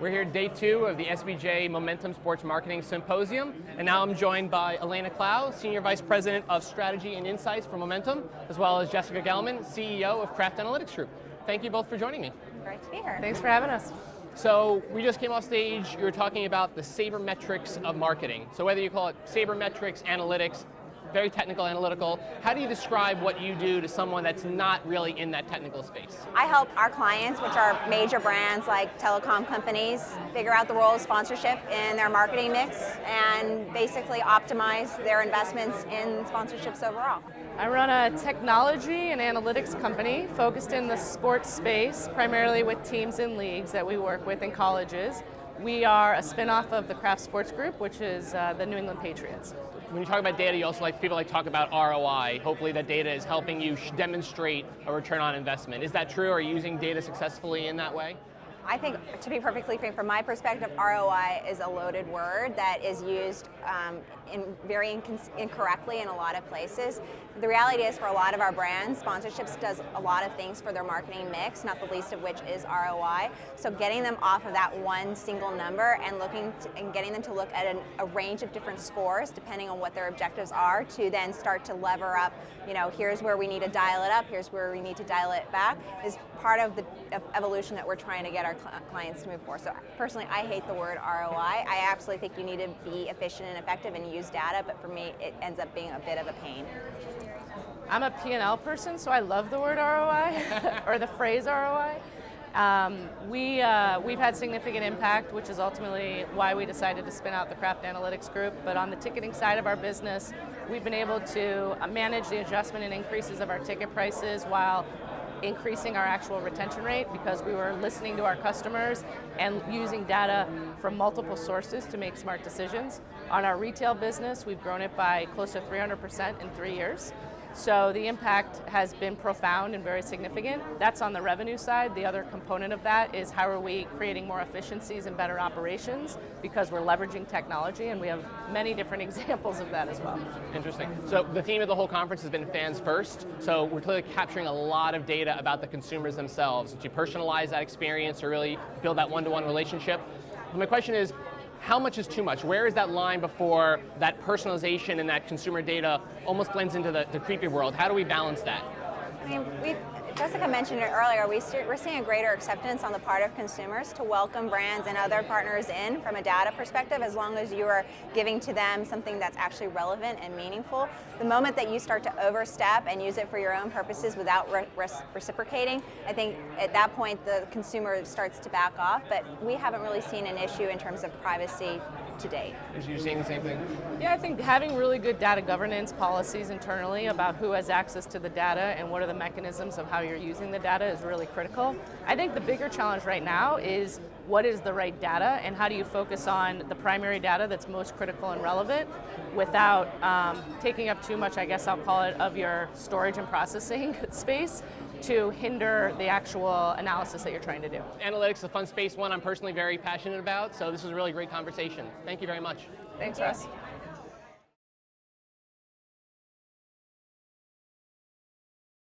We're here day 2 of the SBJ Momentum Sports Marketing Symposium, and now I'm joined by Elena Klau, Senior Vice President of Strategy and Insights for Momentum, as well as Jessica Gelman, CEO of Kraft Analytics Group. Thank you both for joining me. Great to be here. Thanks for having us. So we just came off stage, you were talking about the sabermetrics of marketing. So whether you call it sabermetrics, analytics, very technical, analytical, how do you describe what you do to someone that's not really in that technical space? I help our clients, which are major brands like telecom companies, figure out the role of sponsorship in their marketing mix and basically optimize their investments in sponsorships overall. I run a technology and analytics company focused in the sports space, primarily with teams and leagues that we work with in colleges. We are a spin-off of the Kraft Sports Group, which is the New England Patriots. When you talk about data, you also people talk about ROI. Hopefully that data is helping you demonstrate a return on investment. Is that true? Are you using data successfully in that way? I think, to be perfectly frank, from my perspective, ROI is a loaded word that is used very incorrectly in a lot of places. The reality is, for a lot of our brands, sponsorships does a lot of things for their marketing mix, not the least of which is ROI. So getting them off of that one single number and getting them to look at a range of different scores, depending on what their objectives are, to then start to lever up, here's where we need to dial it up, here's where we need to dial it back, is part of the evolution that we're trying to get our clients to move forward. So personally, I hate the word ROI. I absolutely think you need to be efficient and effective and use data, but for me, it ends up being a bit of a pain. I'm a P&L person, so I love the word ROI, or the phrase ROI. We've had significant impact, which is ultimately why we decided to spin out the Kraft Analytics Group. But on the ticketing side of our business, we've been able to manage the adjustment and increases of our ticket prices while increasing our actual retention rate, because we were listening to our customers and using data from multiple sources to make smart decisions. On our retail business, we've grown it by close to 300% in 3 years. So the impact has been profound and very significant. That's on the revenue side. The other component of that is how are we creating more efficiencies and better operations, because we're leveraging technology, and we have many different examples of that as well. Interesting. So the theme of the whole conference has been fans first. So we're clearly capturing a lot of data about the consumers themselves to personalize that experience or really build that one-to-one relationship. But my question is, how much is too much? Where is that line before that personalization and that consumer data almost blends into the creepy world? How do we balance that? I mean, Jessica mentioned it earlier, we're seeing a greater acceptance on the part of consumers to welcome brands and other partners in from a data perspective, as long as you are giving to them something that's actually relevant and meaningful. The moment that you start to overstep and use it for your own purposes without reciprocating, I think at that point the consumer starts to back off, but we haven't really seen an issue in terms of privacy to date. Are you seeing the same thing? Yeah, I think having really good data governance policies internally about who has access to the data and what are the mechanisms of how you're using the data is really critical. I think the bigger challenge right now is what is the right data and how do you focus on the primary data that's most critical and relevant without taking up too much, I guess I'll call it, of your storage and processing space to hinder the actual analysis that you're trying to do. Analytics is a fun space, one I'm personally very passionate about, so this was a really great conversation. Thank you very much. Thanks, Russ.